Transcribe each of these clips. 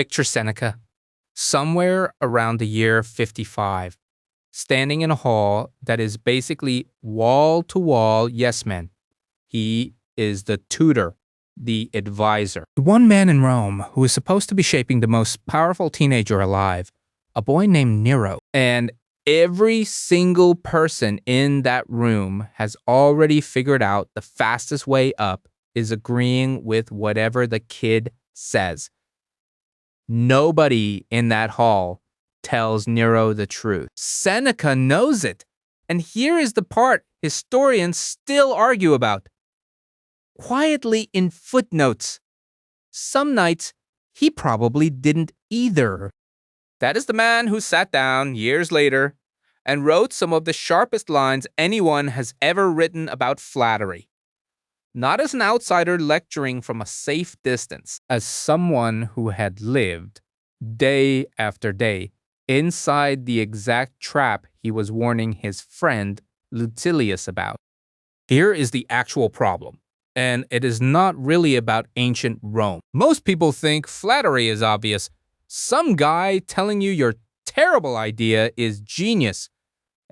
Picture Seneca, somewhere around the year 55, standing in a hall that is basically wall-to-wall yes men. He is the tutor, the advisor. The one man in Rome who is supposed to be shaping the most powerful teenager alive, a boy named Nero. And every single person in that room has already figured out the fastest way up is agreeing with whatever the kid says. Nobody in that hall tells Nero the truth. Seneca knows it. And here is the part historians still argue about. Quietly in footnotes. Some nights, he probably didn't either. That is the man who sat down years later and wrote some of the sharpest lines anyone has ever written about flattery. Not as an outsider lecturing from a safe distance, as someone who had lived, day after day, inside the exact trap he was warning his friend Lucilius about. Here is the actual problem, and it is not really about ancient Rome. Most people think flattery is obvious. Some guy telling you your terrible idea is genius,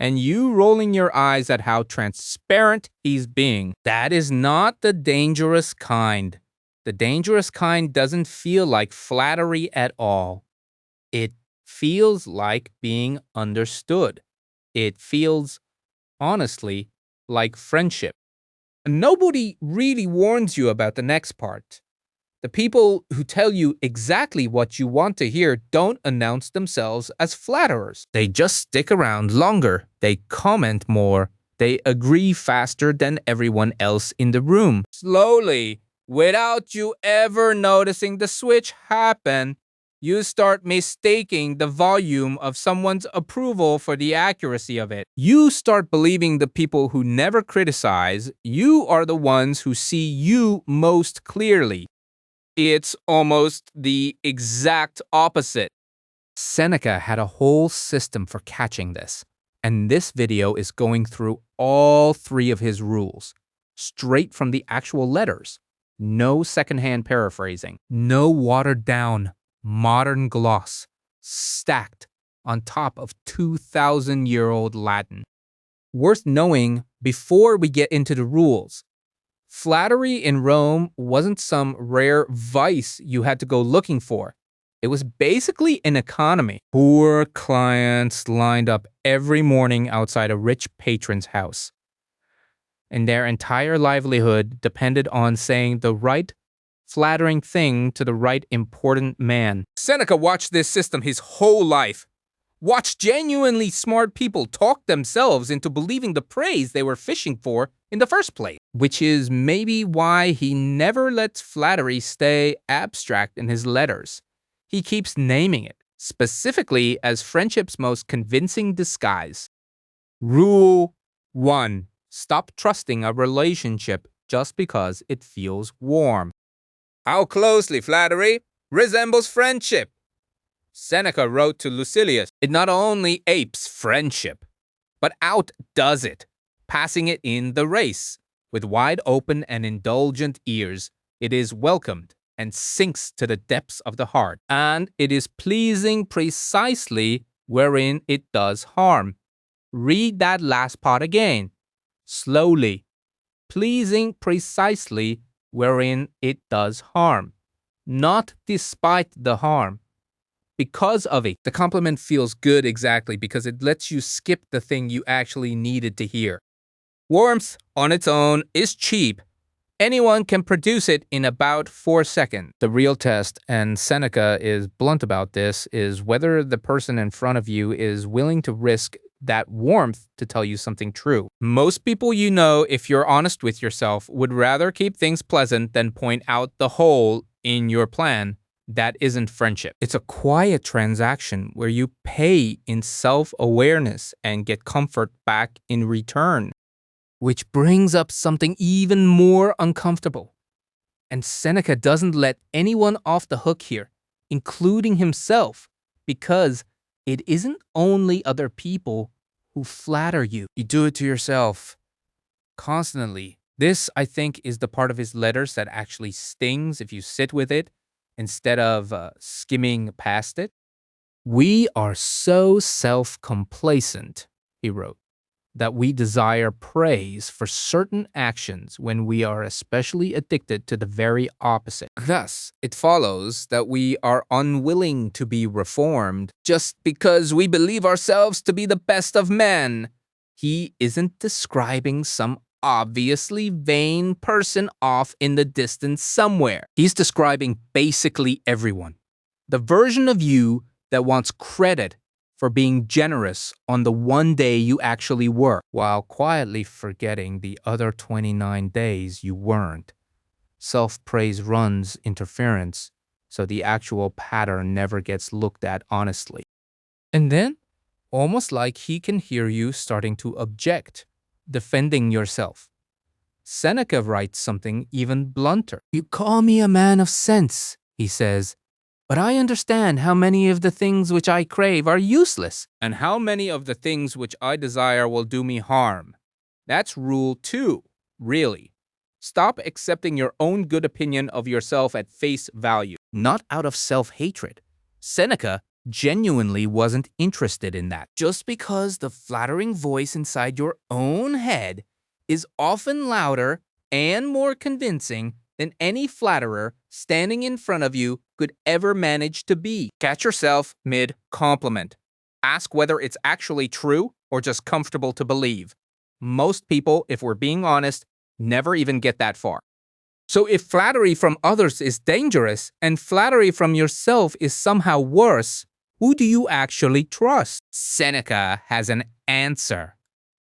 and you rolling your eyes at how transparent he's being. That is not the dangerous kind. The dangerous kind doesn't feel like flattery at all. It feels like being understood. It feels, honestly, like friendship. Nobody really warns you about the next part. The people who tell you exactly what you want to hear don't announce themselves as flatterers. They just stick around longer, they comment more, they agree faster than everyone else in the room. Slowly, without you ever noticing the switch happen, you start mistaking the volume of someone's approval for the accuracy of it. You start believing the people who never criticize, you are the ones who see you most clearly. It's almost the exact opposite. Seneca had a whole system for catching this, and this video is going through all three of his rules, straight from the actual letters. No secondhand paraphrasing, no watered-down, modern gloss, stacked on top of 2,000-year-old Latin. Worth knowing before we get into the rules. Flattery in Rome wasn't some rare vice you had to go looking for. It was basically an economy. Poor clients lined up every morning outside a rich patron's house, and their entire livelihood depended on saying the right, flattering thing to the right important man. Seneca watched this system his whole life. Watched genuinely smart people talk themselves into believing the praise they were fishing for in the first place. Which is maybe why he never lets flattery stay abstract in his letters. He keeps naming it, specifically as friendship's most convincing disguise. Rule 1. Stop trusting a relationship just because it feels warm. How closely flattery resembles friendship. Seneca wrote to Lucilius, it not only apes friendship, but outdoes it, passing it in the race. With wide open and indulgent ears, it is welcomed and sinks to the depths of the heart, and it is pleasing precisely wherein it does harm. Read that last part again, slowly. Pleasing precisely wherein it does harm, not despite the harm. Because of it, the compliment feels good exactly because it lets you skip the thing you actually needed to hear. Warmth on its own is cheap. Anyone can produce it in about 4 seconds. The real test, and Seneca is blunt about this, is whether the person in front of you is willing to risk that warmth to tell you something true. Most people you know, if you're honest with yourself, would rather keep things pleasant than point out the hole in your plan. That isn't friendship. It's a quiet transaction where you pay in self-awareness and get comfort back in return. Which brings up something even more uncomfortable. And Seneca doesn't let anyone off the hook here, including himself, because it isn't only other people who flatter you. You do it to yourself. Constantly. This, I think, is the part of his letters that actually stings if you sit with it instead of skimming past it. We are so self-complacent, he wrote, that we desire praise for certain actions when we are especially addicted to the very opposite. Thus, it follows that we are unwilling to be reformed just because we believe ourselves to be the best of men. He isn't describing some obviously vain person off in the distance somewhere. He's describing basically everyone. The version of you that wants credit for being generous on the one day you actually were, while quietly forgetting the other 29 days you weren't. Self-praise runs interference, so the actual pattern never gets looked at honestly. And then, almost like he can hear you starting to object, defending yourself. Seneca writes something even blunter. You call me a man of sense, he says, but I understand how many of the things which I crave are useless, and how many of the things which I desire will do me harm. That's rule 2, really. Stop accepting your own good opinion of yourself at face value, not out of self-hatred. Seneca genuinely wasn't interested in that. Just because the flattering voice inside your own head is often louder and more convincing than any flatterer standing in front of you could ever manage to be. Catch yourself mid-compliment. Ask whether it's actually true or just comfortable to believe. Most people, if we're being honest, never even get that far. So if flattery from others is dangerous and flattery from yourself is somehow worse, who do you actually trust? Seneca has an answer.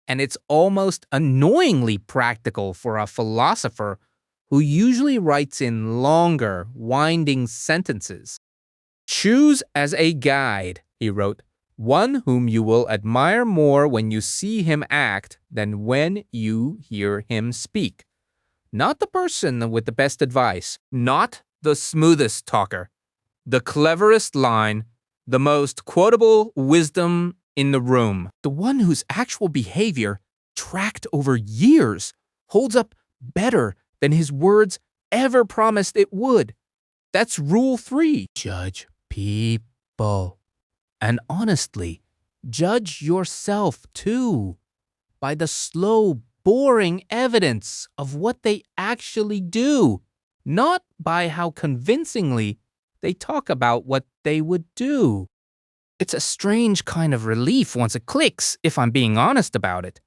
And it's almost annoyingly practical for a philosopher who usually writes in longer, winding sentences. Choose as a guide, he wrote, one whom you will admire more when you see him act than when you hear him speak. Not the person with the best advice, not the smoothest talker, the cleverest line, the most quotable wisdom in the room. The one whose actual behavior, tracked over years, holds up better than his words ever promised it would. That's rule 3. Judge people. And honestly, judge yourself too, by the slow, boring evidence of what they actually do, not by how convincingly they talk about what they would do. It's a strange kind of relief once it clicks, if I'm being honest about it.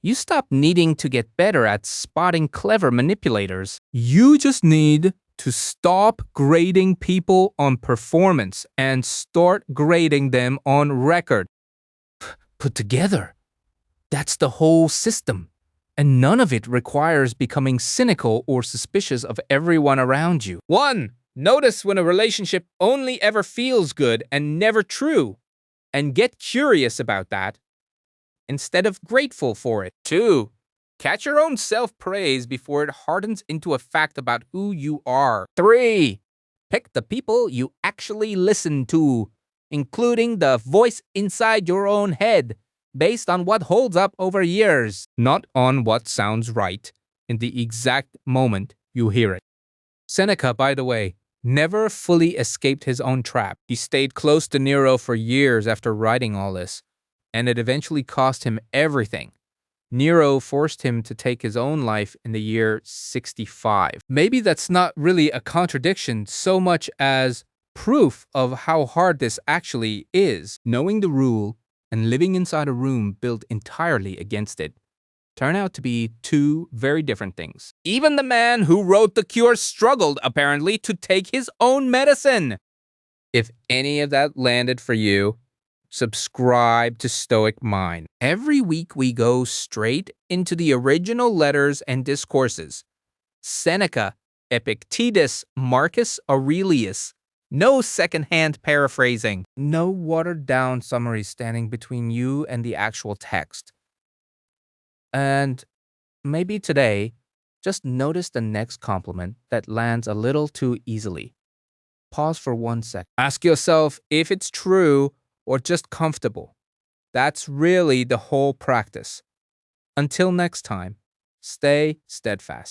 You stop needing to get better at spotting clever manipulators. You just need to stop grading people on performance and start grading them on record. Put together. That's the whole system. And none of it requires becoming cynical or suspicious of everyone around you. 1. Notice when a relationship only ever feels good and never true, and get curious about that instead of grateful for it. 2. Catch your own self-praise before it hardens into a fact about who you are. 3. Pick the people you actually listen to, including the voice inside your own head, based on what holds up over years, not on what sounds right in the exact moment you hear it. Seneca, by the way, never fully escaped his own trap. He stayed close to Nero for years after writing all this, and it eventually cost him everything. Nero forced him to take his own life in the year 65. Maybe that's not really a contradiction so much as proof of how hard this actually is. Knowing the rule and living inside a room built entirely against it turn out to be 2 very different things. Even the man who wrote The Cure struggled, apparently, to take his own medicine. If any of that landed for you, subscribe to Stoic Mind. Every week we go straight into the original letters and discourses. Seneca, Epictetus, Marcus Aurelius. No secondhand paraphrasing. No watered-down summary standing between you and the actual text. And maybe today, just notice the next compliment that lands a little too easily. Pause for 1 sec. Ask yourself if it's true or just comfortable. That's really the whole practice. Until next time, stay steadfast.